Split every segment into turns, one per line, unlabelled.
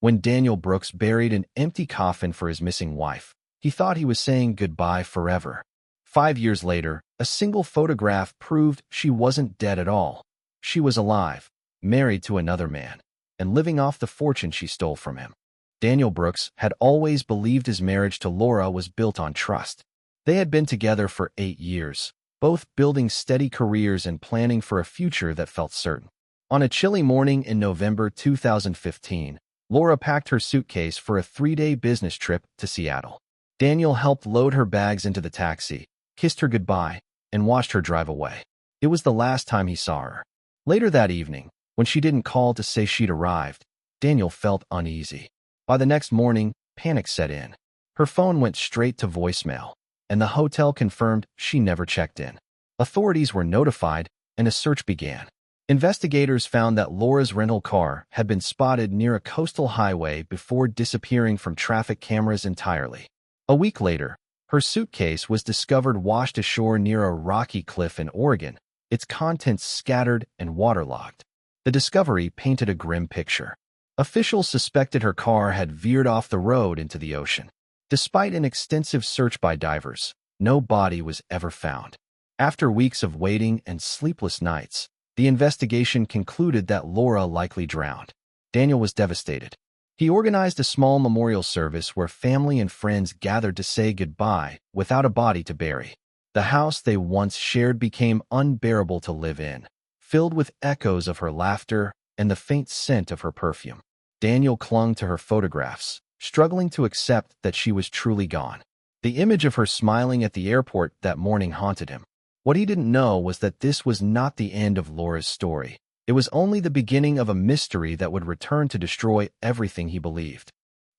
When Daniel Brooks buried an empty coffin for his missing wife, he thought he was saying goodbye forever. 5 years later, a single photograph proved she wasn't dead at all. She was alive, married to another man, and living off the fortune she stole from him. Daniel Brooks had always believed his marriage to Laura was built on trust. They had been together for 8 years, both building steady careers and planning for a future that felt certain. On a chilly morning in November 2015, Laura packed her suitcase for a 3-day business trip to Seattle. Daniel helped load her bags into the taxi, kissed her goodbye, and watched her drive away. It was the last time he saw her. Later that evening, when she didn't call to say she'd arrived, Daniel felt uneasy. By the next morning, panic set in. Her phone went straight to voicemail, and the hotel confirmed she never checked in. Authorities were notified, and a search began. Investigators found that Laura's rental car had been spotted near a coastal highway before disappearing from traffic cameras entirely. A week later, her suitcase was discovered washed ashore near a rocky cliff in Oregon, its contents scattered and waterlogged. The discovery painted a grim picture. Officials suspected her car had veered off the road into the ocean. Despite an extensive search by divers, no body was ever found. After weeks of waiting and sleepless nights, the investigation concluded that Laura likely drowned. Daniel was devastated. He organized a small memorial service where family and friends gathered to say goodbye without a body to bury. The house they once shared became unbearable to live in, filled with echoes of her laughter and the faint scent of her perfume. Daniel clung to her photographs, struggling to accept that she was truly gone. The image of her smiling at the airport that morning haunted him. What he didn't know was that this was not the end of Laura's story. It was only the beginning of a mystery that would return to destroy everything he believed.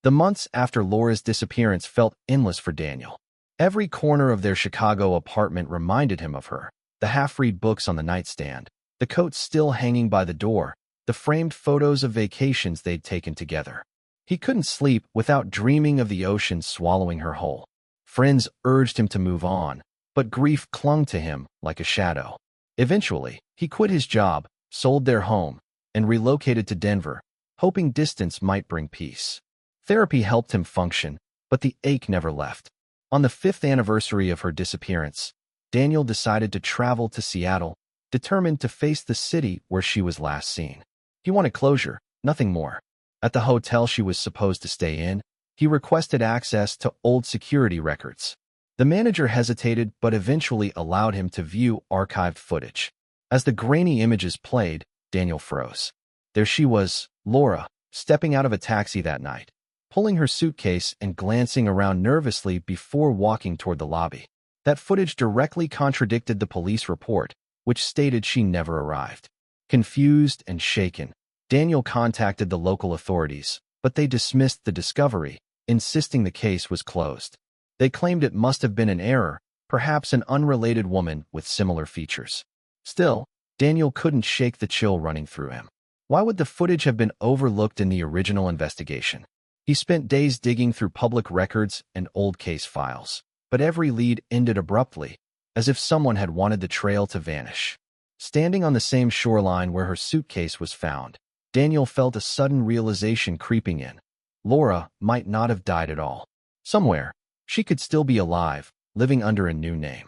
The months after Laura's disappearance felt endless for Daniel. Every corner of their Chicago apartment reminded him of her. The half-read books on the nightstand, the coat still hanging by the door, the framed photos of vacations they'd taken together. He couldn't sleep without dreaming of the ocean swallowing her whole. Friends urged him to move on, but grief clung to him like a shadow. Eventually, he quit his job, sold their home, and relocated to Denver, hoping distance might bring peace. Therapy helped him function, but the ache never left. On the 5th anniversary of her disappearance, Daniel decided to travel to Seattle, determined to face the city where she was last seen. He wanted closure, nothing more. At the hotel she was supposed to stay in, he requested access to old security records. The manager hesitated but eventually allowed him to view archived footage. As the grainy images played, Daniel froze. There she was, Laura, stepping out of a taxi that night, pulling her suitcase and glancing around nervously before walking toward the lobby. That footage directly contradicted the police report, which stated she never arrived. Confused and shaken, Daniel contacted the local authorities, but they dismissed the discovery, insisting the case was closed. They claimed it must have been an error, perhaps an unrelated woman with similar features. Still, Daniel couldn't shake the chill running through him. Why would the footage have been overlooked in the original investigation? He spent days digging through public records and old case files, but every lead ended abruptly, as if someone had wanted the trail to vanish. Standing on the same shoreline where her suitcase was found, Daniel felt a sudden realization creeping in. Laura might not have died at all. Somewhere, she could still be alive, living under a new name.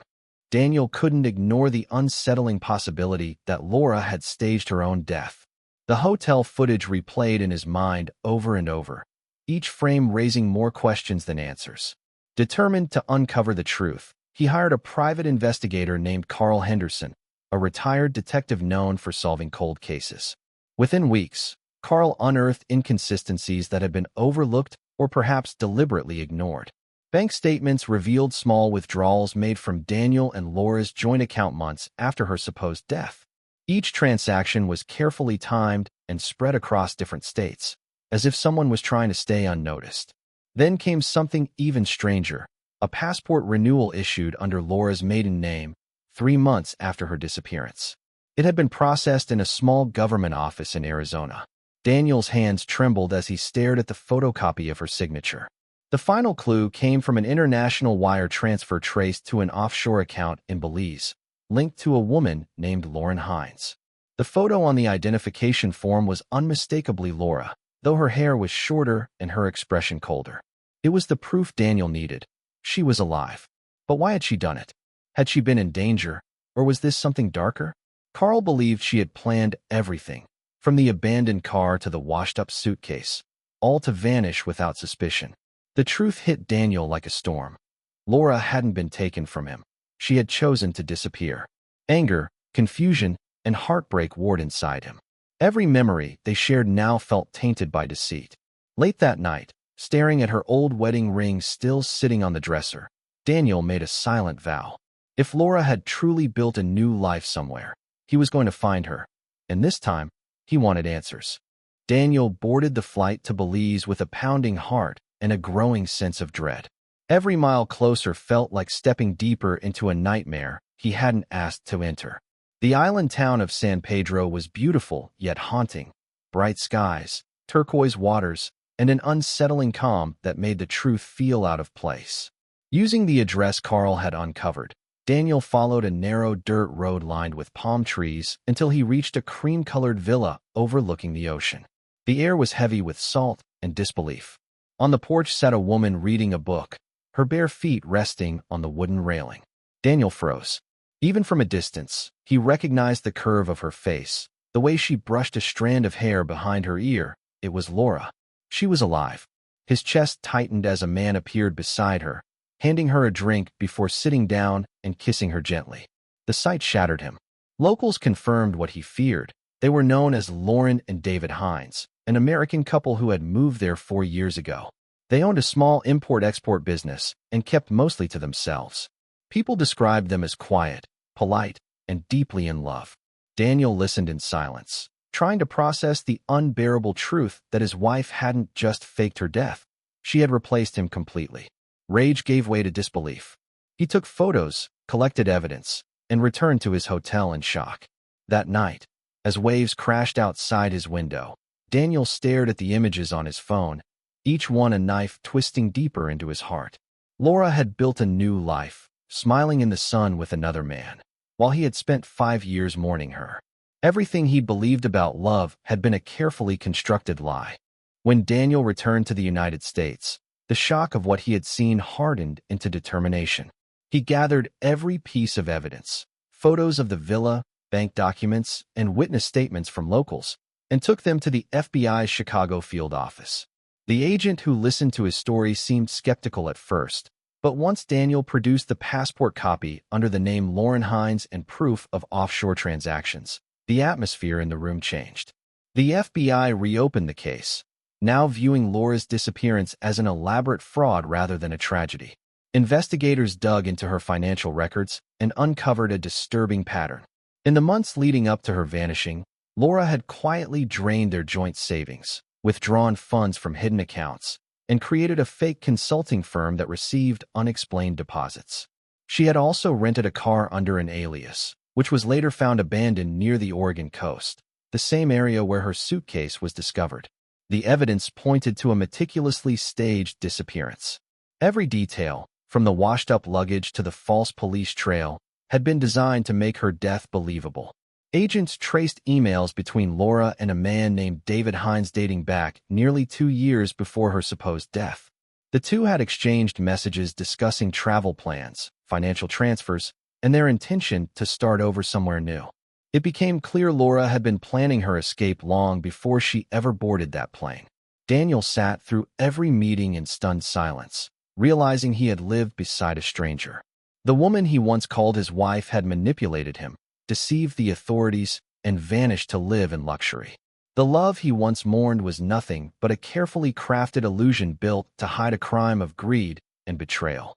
Daniel couldn't ignore the unsettling possibility that Laura had staged her own death. The hotel footage replayed in his mind over and over, each frame raising more questions than answers. Determined to uncover the truth, he hired a private investigator named Carl Henderson, a retired detective known for solving cold cases. Within weeks, Carl unearthed inconsistencies that had been overlooked or perhaps deliberately ignored. Bank statements revealed small withdrawals made from Daniel and Laura's joint account months after her supposed death. Each transaction was carefully timed and spread across different states, as if someone was trying to stay unnoticed. Then came something even stranger, a passport renewal issued under Laura's maiden name 3 months after her disappearance. It had been processed in a small government office in Arizona. Daniel's hands trembled as he stared at the photocopy of her signature. The final clue came from an international wire transfer traced to an offshore account in Belize, linked to a woman named Lauren Hines. The photo on the identification form was unmistakably Laura, though her hair was shorter and her expression colder. It was the proof Daniel needed. She was alive. But why had she done it? Had she been in danger, or was this something darker? Carl believed she had planned everything, from the abandoned car to the washed-up suitcase, all to vanish without suspicion. The truth hit Daniel like a storm. Laura hadn't been taken from him. She had chosen to disappear. Anger, confusion, and heartbreak warred inside him. Every memory they shared now felt tainted by deceit. Late that night, staring at her old wedding ring still sitting on the dresser, Daniel made a silent vow. If Laura had truly built a new life somewhere, he was going to find her. And this time, he wanted answers. Daniel boarded the flight to Belize with a pounding heart and a growing sense of dread. Every mile closer felt like stepping deeper into a nightmare he hadn't asked to enter. The island town of San Pedro was beautiful yet haunting. Bright skies, turquoise waters, and an unsettling calm that made the truth feel out of place. Using the address Carl had uncovered, Daniel followed a narrow dirt road lined with palm trees until he reached a cream-colored villa overlooking the ocean. The air was heavy with salt and disbelief. On the porch sat a woman reading a book, her bare feet resting on the wooden railing. Daniel froze. Even from a distance, he recognized the curve of her face, the way she brushed a strand of hair behind her ear. It was Laura. She was alive. His chest tightened as a man appeared beside her, handing her a drink before sitting down and kissing her gently. The sight shattered him. Locals confirmed what he feared. They were known as Lauren and David Hines, an American couple who had moved there 4 years ago. They owned a small import-export business and kept mostly to themselves. People described them as quiet, polite, and deeply in love. Daniel listened in silence, trying to process the unbearable truth that his wife hadn't just faked her death. She had replaced him completely. Rage gave way to disbelief. He took photos, collected evidence, and returned to his hotel in shock. That night, as waves crashed outside his window, Daniel stared at the images on his phone, each one a knife twisting deeper into his heart. Laura had built a new life, smiling in the sun with another man, while he had spent 5 years mourning her. Everything he believed about love had been a carefully constructed lie. When Daniel returned to the United States, the shock of what he had seen hardened into determination. He gathered every piece of evidence, photos of the villa, bank documents, and witness statements from locals, and took them to the FBI's Chicago field office. The agent who listened to his story seemed skeptical at first, but once Daniel produced the passport copy under the name Lauren Hines and proof of offshore transactions, the atmosphere in the room changed. The FBI reopened the case, now viewing Laura's disappearance as an elaborate fraud rather than a tragedy. Investigators dug into her financial records and uncovered a disturbing pattern. In the months leading up to her vanishing, Laura had quietly drained their joint savings, withdrawn funds from hidden accounts, and created a fake consulting firm that received unexplained deposits. She had also rented a car under an alias, which was later found abandoned near the Oregon coast, the same area where her suitcase was discovered. The evidence pointed to a meticulously staged disappearance. Every detail, from the washed-up luggage to the false police trail, had been designed to make her death believable. Agents traced emails between Laura and a man named David Hines dating back nearly 2 years before her supposed death. The two had exchanged messages discussing travel plans, financial transfers, and their intention to start over somewhere new. It became clear Laura had been planning her escape long before she ever boarded that plane. Daniel sat through every meeting in stunned silence, realizing he had lived beside a stranger. The woman he once called his wife had manipulated him, deceived the authorities, and vanished to live in luxury. The love he once mourned was nothing but a carefully crafted illusion built to hide a crime of greed and betrayal.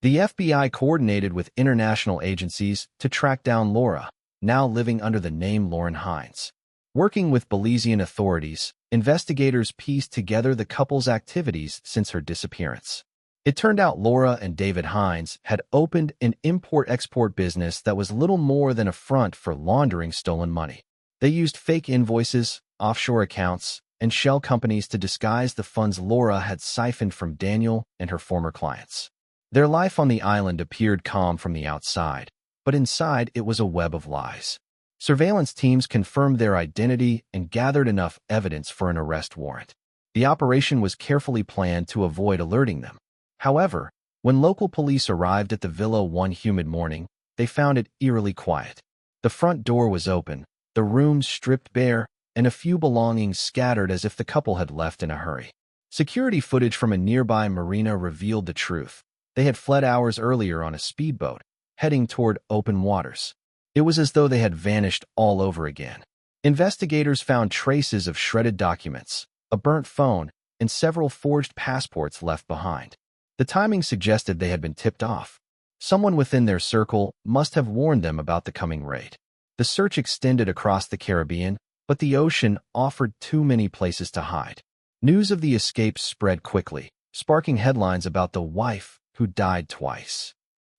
The FBI coordinated with international agencies to track down Laura, now living under the name Lauren Hines. Working with Belizean authorities, investigators pieced together the couple's activities since her disappearance. It turned out Laura and David Hines had opened an import-export business that was little more than a front for laundering stolen money. They used fake invoices, offshore accounts, and shell companies to disguise the funds Laura had siphoned from Daniel and her former clients. Their life on the island appeared calm from the outside, but inside it was a web of lies. Surveillance teams confirmed their identity and gathered enough evidence for an arrest warrant. The operation was carefully planned to avoid alerting them. However, when local police arrived at the villa one humid morning, they found it eerily quiet. The front door was open, the rooms stripped bare, and a few belongings scattered as if the couple had left in a hurry. Security footage from a nearby marina revealed the truth. They had fled hours earlier on a speedboat, heading toward open waters. It was as though they had vanished all over again. Investigators found traces of shredded documents, a burnt phone, and several forged passports left behind. The timing suggested they had been tipped off. Someone within their circle must have warned them about the coming raid. The search extended across the Caribbean, but the ocean offered too many places to hide. News of the escape spread quickly, sparking headlines about the wife who died twice.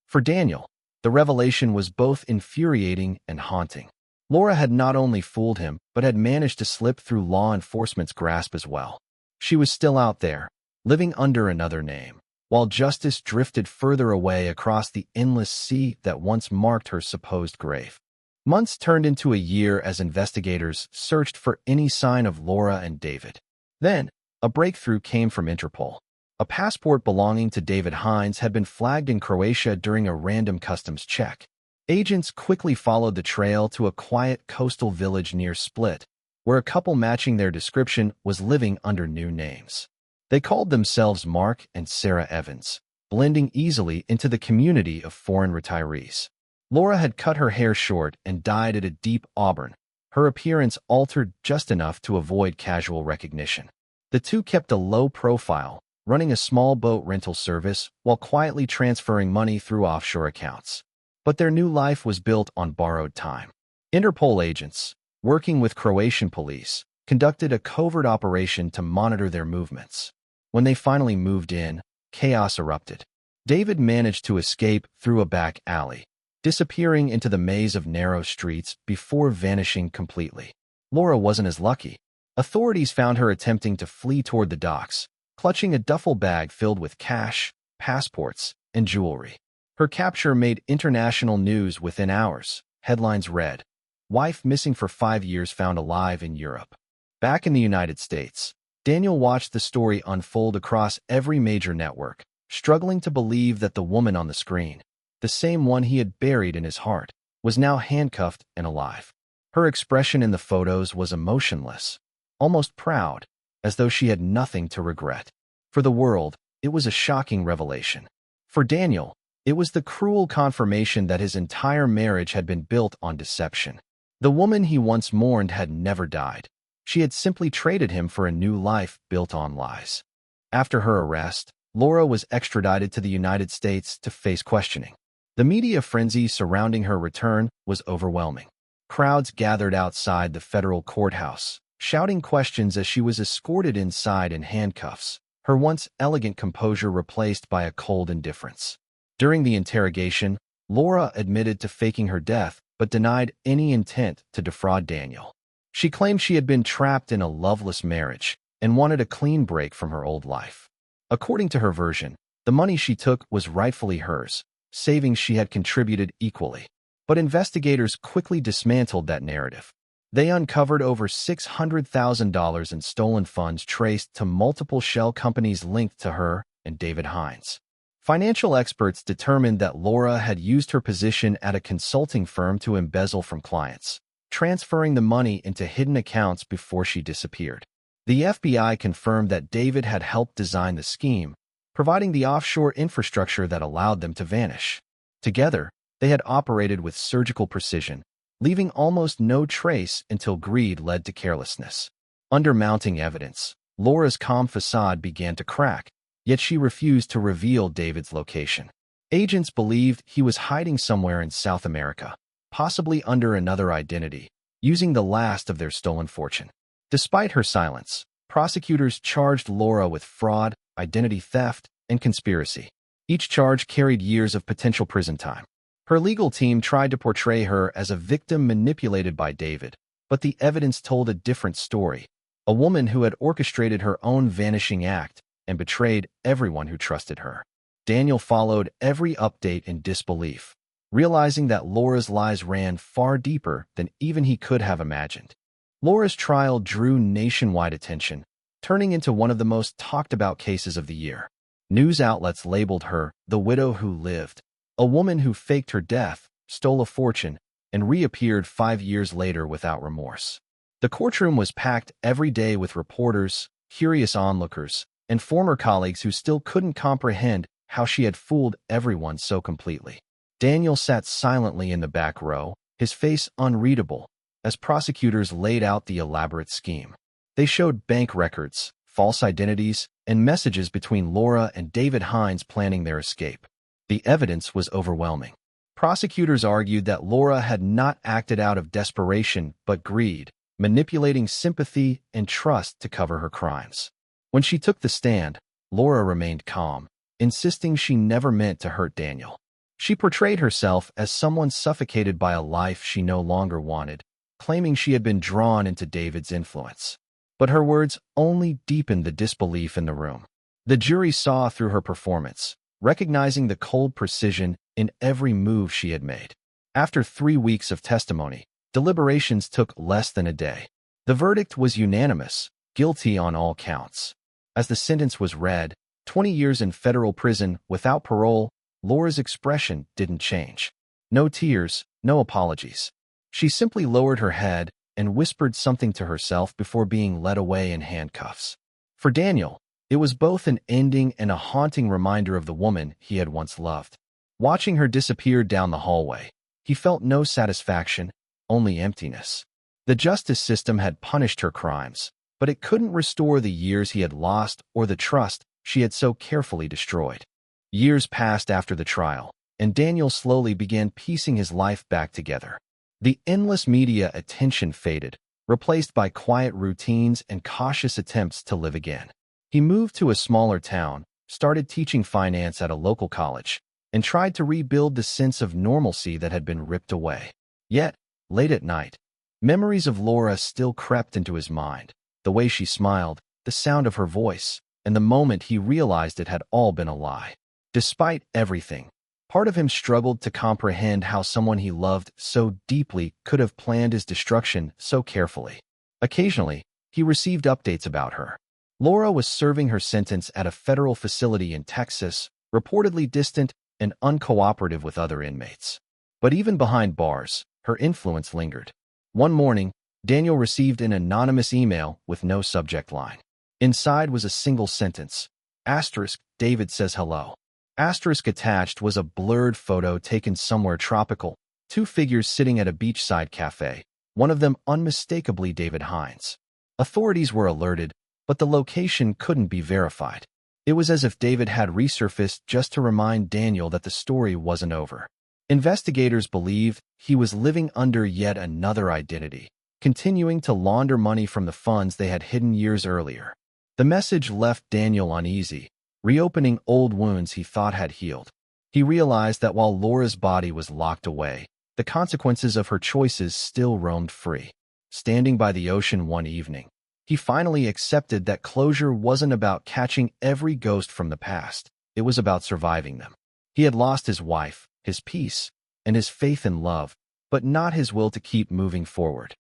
For Daniel, the revelation was both infuriating and haunting. Laura had not only fooled him, but had managed to slip through law enforcement's grasp as well. She was still out there, living under another name, while justice drifted further away across the endless sea that once marked her supposed grave. Months turned into a year as investigators searched for any sign of Laura and David. Then, a breakthrough came from Interpol. A passport belonging to David Hines had been flagged in Croatia during a random customs check. Agents quickly followed the trail to a quiet coastal village near Split, where a couple matching their description was living under new names. They called themselves Mark and Sarah Evans, blending easily into the community of foreign retirees. Laura had cut her hair short and dyed it a deep auburn, her appearance altered just enough to avoid casual recognition. The two kept a low profile, running a small boat rental service while quietly transferring money through offshore accounts. But their new life was built on borrowed time. Interpol agents, working with Croatian police, conducted a covert operation to monitor their movements. When they finally moved in, chaos erupted. David managed to escape through a back alley, disappearing into the maze of narrow streets before vanishing completely. Laura wasn't as lucky. Authorities found her attempting to flee toward the docks, clutching a duffel bag filled with cash, passports, and jewelry. Her capture made international news within hours. Headlines read, "Wife missing for 5 years found alive in Europe." Back in the United States, Daniel watched the story unfold across every major network, struggling to believe that the woman on the screen, the same one he had buried in his heart, was now handcuffed and alive. Her expression in the photos was emotionless, almost proud, as though she had nothing to regret. For the world, it was a shocking revelation. For Daniel, it was the cruel confirmation that his entire marriage had been built on deception. The woman he once mourned had never died. She had simply traded him for a new life built on lies. After her arrest, Laura was extradited to the United States to face questioning. The media frenzy surrounding her return was overwhelming. Crowds gathered outside the federal courthouse, shouting questions as she was escorted inside in handcuffs, her once elegant composure replaced by a cold indifference. During the interrogation, Laura admitted to faking her death but denied any intent to defraud Daniel. She claimed she had been trapped in a loveless marriage and wanted a clean break from her old life. According to her version, the money she took was rightfully hers, savings she had contributed equally. But investigators quickly dismantled that narrative. They uncovered over $600,000 in stolen funds traced to multiple shell companies linked to her and David Hines. Financial experts determined that Laura had used her position at a consulting firm to embezzle from clients, transferring the money into hidden accounts before she disappeared. The FBI confirmed that David had helped design the scheme, providing the offshore infrastructure that allowed them to vanish. Together, they had operated with surgical precision, leaving almost no trace until greed led to carelessness. Under mounting evidence, Laura's calm facade began to crack, yet she refused to reveal David's location. Agents believed he was hiding somewhere in South America, possibly under another identity, using the last of their stolen fortune. Despite her silence, prosecutors charged Laura with fraud, identity theft, and conspiracy. Each charge carried years of potential prison time. Her legal team tried to portray her as a victim manipulated by David, but the evidence told a different story, a woman who had orchestrated her own vanishing act and betrayed everyone who trusted her. Daniel followed every update in disbelief, realizing that Laura's lies ran far deeper than even he could have imagined. Laura's trial drew nationwide attention, turning into one of the most talked-about cases of the year. News outlets labeled her the widow who lived, a woman who faked her death, stole a fortune, and reappeared 5 years later without remorse. The courtroom was packed every day with reporters, curious onlookers, and former colleagues who still couldn't comprehend how she had fooled everyone so completely. Daniel sat silently in the back row, his face unreadable, as prosecutors laid out the elaborate scheme. They showed bank records, false identities, and messages between Laura and David Hines planning their escape. The evidence was overwhelming. Prosecutors argued that Laura had not acted out of desperation but greed, manipulating sympathy and trust to cover her crimes. When she took the stand, Laura remained calm, insisting she never meant to hurt Daniel. She portrayed herself as someone suffocated by a life she no longer wanted, claiming she had been drawn into David's influence. But her words only deepened the disbelief in the room. The jury saw through her performance, recognizing the cold precision in every move she had made. After 3 weeks of testimony, deliberations took less than a day. The verdict was unanimous, guilty on all counts. As the sentence was read, 20 years in federal prison without parole, Laura's expression didn't change. No tears, no apologies. She simply lowered her head and whispered something to herself before being led away in handcuffs. For Daniel, it was both an ending and a haunting reminder of the woman he had once loved. Watching her disappear down the hallway, he felt no satisfaction, only emptiness. The justice system had punished her crimes, but it couldn't restore the years he had lost or the trust she had so carefully destroyed. Years passed after the trial, and Daniel slowly began piecing his life back together. The endless media attention faded, replaced by quiet routines and cautious attempts to live again. He moved to a smaller town, started teaching finance at a local college, and tried to rebuild the sense of normalcy that had been ripped away. Yet, late at night, memories of Laura still crept into his mind, the way she smiled, the sound of her voice, and the moment he realized it had all been a lie. Despite everything, part of him struggled to comprehend how someone he loved so deeply could have planned his destruction so carefully. Occasionally, he received updates about her. Laura was serving her sentence at a federal facility in Texas, reportedly distant and uncooperative with other inmates. But even behind bars, her influence lingered. One morning, Daniel received an anonymous email with no subject line. Inside was a single sentence. Asterisk, David says hello. Asterisk attached was a blurred photo taken somewhere tropical, 2 figures sitting at a beachside cafe, one of them unmistakably David Hines. Authorities were alerted, but the location couldn't be verified. It was as if David had resurfaced just to remind Daniel that the story wasn't over. Investigators believed he was living under yet another identity, continuing to launder money from the funds they had hidden years earlier. The message left Daniel uneasy, reopening old wounds he thought had healed. He realized that while Laura's body was locked away, the consequences of her choices still roamed free. Standing by the ocean one evening, he finally accepted that closure wasn't about catching every ghost from the past. It was about surviving them. He had lost his wife, his peace, and his faith in love, but not his will to keep moving forward.